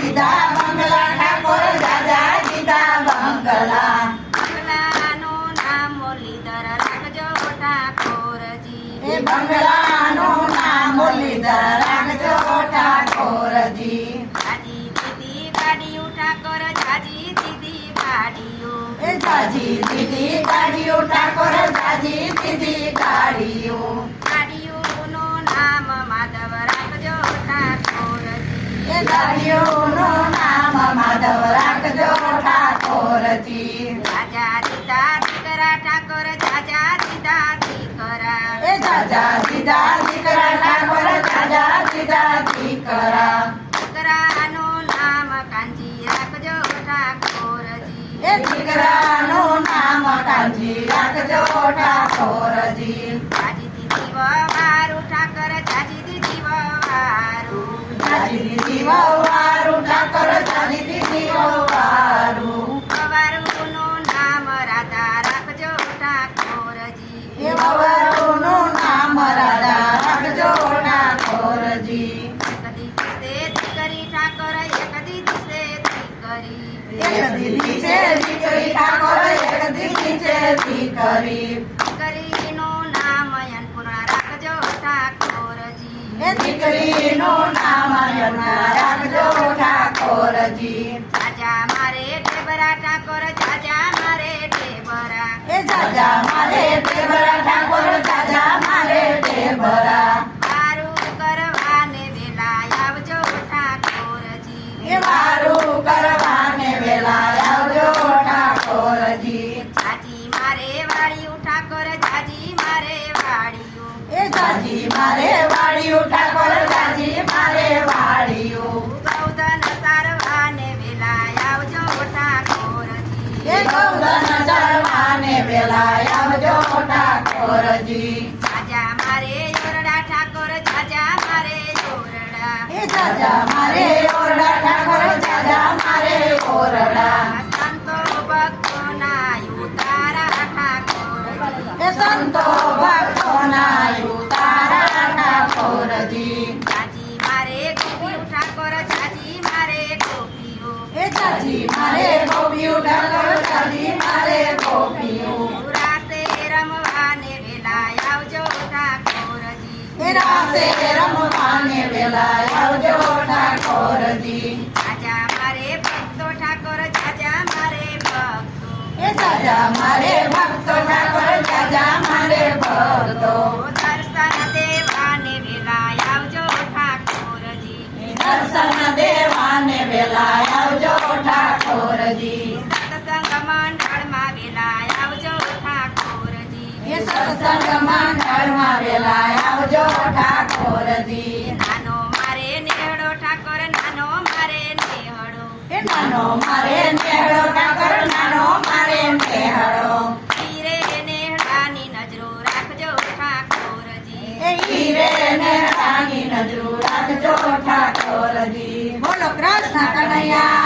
દીધા બંગલા ઠાકોર જાજા દીધા બંગલા બંગલાનું નામ મુરલીધર રાખજો ઠાકોરજી એ બંગલાનું નામ મુરલીધર રાખજો ઠાકોરજી જાજી દીધી ગાડીઓ ઠાકોર જાજી દીધી ગાડીઓ એ જાજી દીધી ગાડીઓ ઠાકોર જાજી દીધી ગાડીઓ ગાડીઓનું નામ માધવ રાખજો ઠાકોરજી એ ગાડીઓનું નામ માધવ રાખજો ઠાકોરજી જાજા દીધા દીકરા ઠાકોર જાજા દીધા દીકરા એ જાજા દીધા દીકરા ઠાકોર જાજા દીધા દીકરા દીકરાનું નામ કાંજી રાખજો ઠાકોરજી એ દીકરાનું નામ કાંજી રાખજો ઠાકોરજી જાજી દીધી વવારું ઠાકર જાજી દીધી વવારું જાજી દીધી વવારું ઠાકોર જાજી દીધી વવારું વવારુંનું નામ રાધા રાખજો ઠાકોરજી એ વવારુંનું નામ રાધા રાખજો ઠાકોરજી એક દીસે દીકરી ઠાકોર એક દીસે દીકરી એક દીદી છે દીકરી ઠાકોર એક દીદી છે દીકરી દીકરીનું નામ અન્નપૂર્ણા રાખજો ઠાકોરજી એ દીકરીનું નામ યમુના રાખજો ઠાકોરજી જાજા મારે ઢેબરા ઠાકોર જાજા મારે ઢેબરા એ જાજા મારે ટેબરા ઠાકોર જાજા મારે ટેબરા મારું કરવાને વેલા આવજો ઠાકોરજી એ મારું કરવાને વેલા આવજો ઠાકોરજી જાજી મારે વાળ્યું ઠાકોર જાજી મારે વાળ્યું એ જાજી મારે વાળ્યું ઠાકોર જાજી મારે વાળ્યું ગૌધન સારવાને વેલા આવજો ઠાકોરજી એ ગૌધન ચરવાને વેલા આવજો ઠાકોરજી જાજા મારે યોરડા ઠાકોર જાજા મારે યોરડા એ જાજા મારે ઓરડા ઠાકોર જાજા મારે ઓરડા સંતો ભક્તોના ઉતારા ઠાકોરજી એ સંતો ભક્તોના ઉતારા ઠાકોરજી જાજી મારે ગોપીઓ ઠાકોર જાજી મારે ગોપીઓ એ જાજી મારે ગોપીયું ઠાકોર જાજી મારે ગોપીયું રાસે રમવાને વેલા આવજો ઠાકોરજી એ રાસે રમવાને વેલા આવજો ઠાકોરજી જાજા મારે ભક્તો ઠાકોર જાજા મારે ભક્તો એ જાજા મારે ભક્તો ઠાકોર જાજા મારે ભક્તો દર્શન દેવાને વેલા આવજો ઠાકોરજી દર્શન દેવાને વેલા આવજો ઠાકોરજી સત્સંગ મંડળમાં વેલા આવજો ઠાકોરજી એ સત્સંગ મંડળમાં વેલા આવજો ઠાકોરજી નાનો મારે નેહડો ઠાકોર નાનો મારે નેહડો એ નાનો મારે નેહડો ઠાકોર નાનો મારે નેહડો હીરે નેહડાની નજરો રાખજો ઠાકોરજી એ હીરે નેહડાની નજરો રાખજો ઠાકોરજી બોલો કૃષ્ણ કનૈયા